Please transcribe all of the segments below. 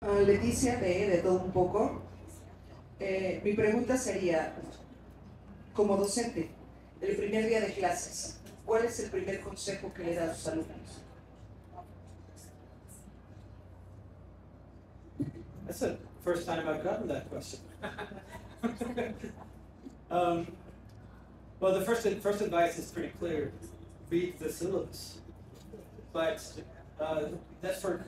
Leticia de todo un poco. Mi pregunta sería, como docente, el primer día de clases, ¿cuál es el primer consejo que le da a sus alumnos? That's the first time I've gotten that question. Well, the first advice is pretty clear. Read the syllabus. But that's for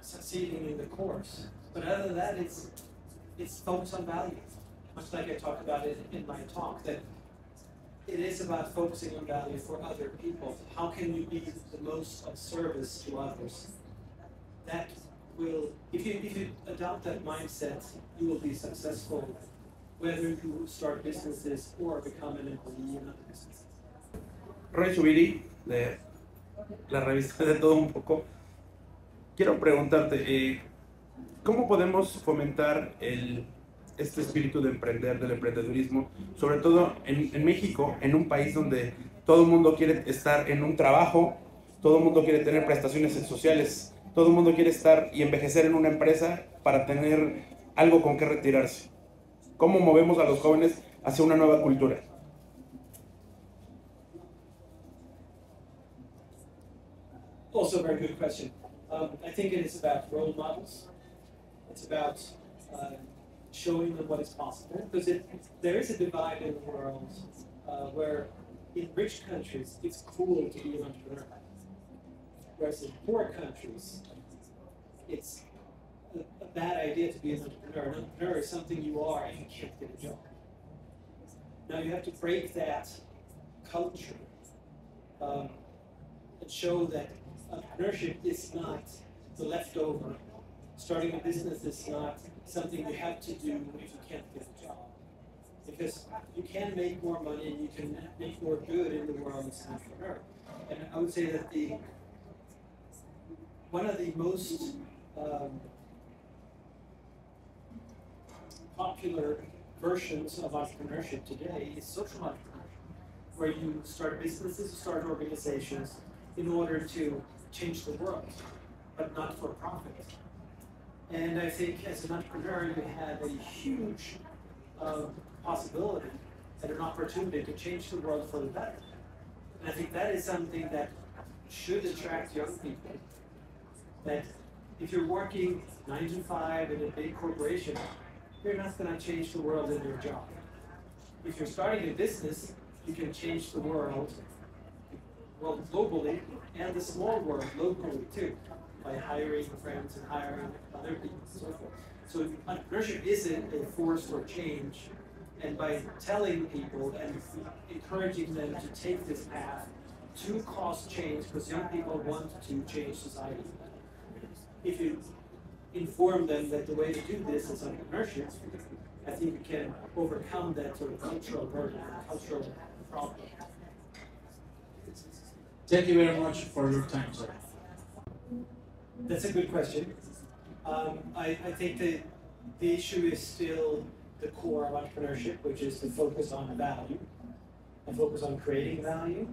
succeeding in the course. But other than that, it's focus on value. Much like I talked about it in my talk, that it is about focusing on value for other people. How can you be the most of service to others? That will, if you adopt that mindset, you will be successful, whether you start businesses or become an employee in a business. Roy Chubiri, de la revista de todo un poco. Quiero preguntarte, ¿cómo podemos fomentar este espíritu de emprender, del emprendedurismo, sobre todo en México, en un país donde todo el mundo quiere estar en un trabajo, todo el mundo quiere tener prestaciones sociales, todo el mundo quiere estar y envejecer en una empresa para tener algo con que retirarse? ¿Cómo movemos a los jóvenes hacia una nueva cultura? Also a very good question. I think it is about role models. It's about showing them what is possible, because there is a divide in the world where in rich countries it's cool to be an entrepreneur, whereas in poor countries it's a bad idea to be an entrepreneur. An entrepreneur is something you are if you can't get a job. Now you have to break that culture and show that entrepreneurship is not the leftover. Starting a business is not something you have to do if you can't get a job. Because you can make more money and you can make more good in the world as an entrepreneur. And I would say that one of the most popular versions of entrepreneurship today is social entrepreneurship, where you start businesses, start organizations in order to change the world, but not for profit. And I think as an entrepreneur, you have a huge possibility and an opportunity to change the world for the better. And I think that is something that should attract young people. That if you're working 9 to 5 in a big corporation, you're not going to change the world in your job. If you're starting a business, you can change the world globally, and the small world locally too, by hiring friends and hiring other people and so forth. So entrepreneurship isn't a force for change, and by telling people and encouraging them to take this path to cause change, because young people want to change society. If you inform them that the way to do this is entrepreneurship, I think you can overcome that sort of cultural burden, cultural problem. Thank you very much for your time, sir. That's a good question. I think the issue is still the core of entrepreneurship, which is to focus on value and focus on creating value.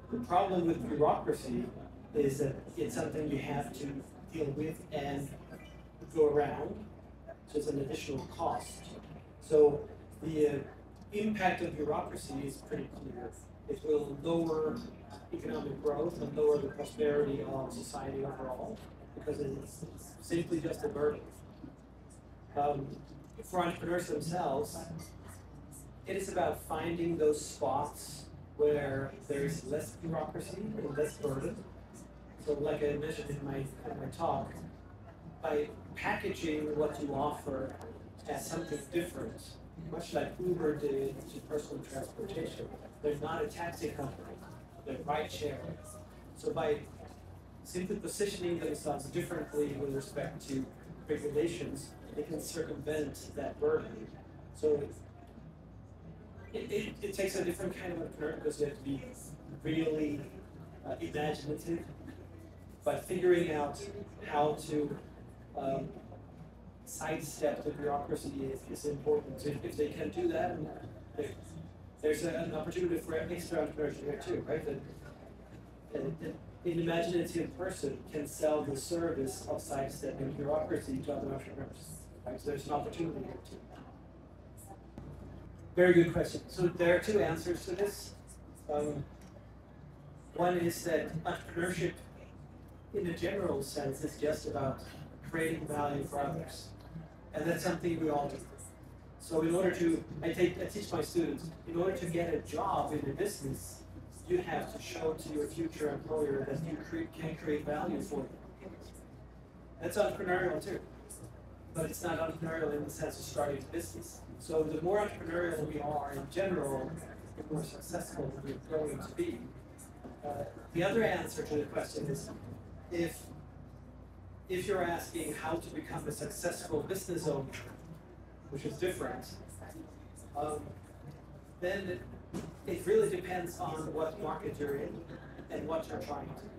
The problem with bureaucracy is that it's something you have to deal with and go around, so it's an additional cost. So the impact of bureaucracy is pretty clear. It will lower economic growth and lower the prosperity of society overall, because it's simply just a burden. For entrepreneurs themselves, it is about finding those spots where there's less bureaucracy and less burden. So like I mentioned in my talk, by packaging what you offer as something different, much like Uber did to personal transportation. They're not a taxi company, they're ride sharing. So by simply positioning themselves differently with respect to regulations, they can circumvent that burden. So it takes a different kind of entrepreneur, because you have to be really imaginative, but figuring out how to sidestep the bureaucracy is important. So if they can do that, there's an opportunity for extra entrepreneurship here too, right? an imaginative person can sell the service of sidestepping bureaucracy to other entrepreneurs. Right? So there's an opportunity here too. Very good question. So there are two answers to this. One is that entrepreneurship, in a general sense, is just about creating value for others. And that's something we all do. So in order to, I teach my students, in order to get a job in a business, you have to show to your future employer that you can create value for them. That's entrepreneurial too. But it's not entrepreneurial in the sense of starting a business. So the more entrepreneurial we are in general, the more successful we're going to be. The other answer to the question is, if you're asking how to become a successful business owner, which is different, then it really depends on what market you're in and what you're trying to do.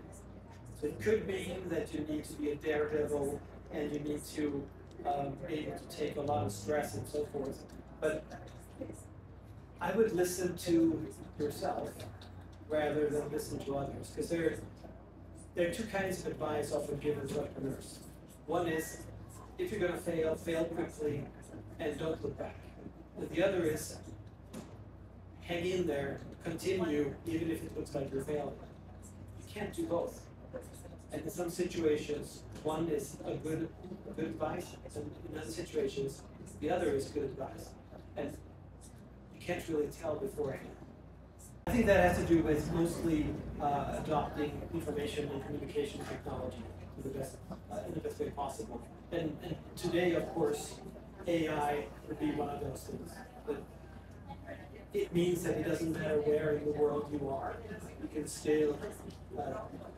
So it could mean that you need to be a daredevil and you need to be able to take a lot of stress and so forth. But I would listen to yourself rather than listen to others, because there are two kinds of advice often given to entrepreneurs. One is, if you're going to fail, fail quickly and don't look back. And the other is, hang in there, continue, even if it looks like you're failing. You can't do both. And in some situations, one is a good advice, and in other situations, the other is good advice. And you can't really tell beforehand. I think that has to do with mostly adopting information and communication technology in the best way possible. And today, of course, AI would be one of those things. But it means that it doesn't matter where in the world you are. You can still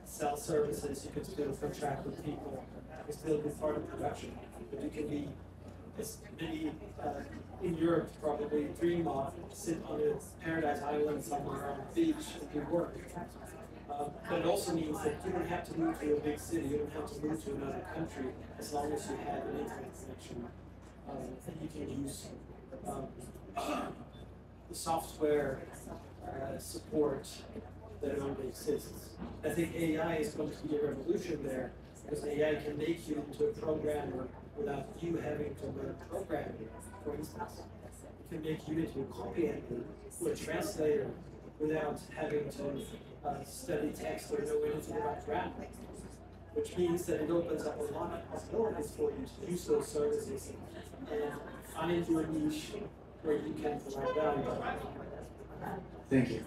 sell services, you can still contract with people, you can still be part of production. But you can be, as many in Europe probably dream of, sit on a paradise island somewhere on the beach and do work. But it also means that you don't have to move to a big city, you don't have to move to another country, as long as you have an internet connection. And you can use the software support that already exists. I think AI is going to be a revolution there, because AI can make you into a programmer without you having to learn programming, for instance. It can make you into a copy editor or a translator without having to study text or know anything about grammar, which means that it opens up a lot of possibilities for you to use those services and find your niche where you can provide value. Thank you.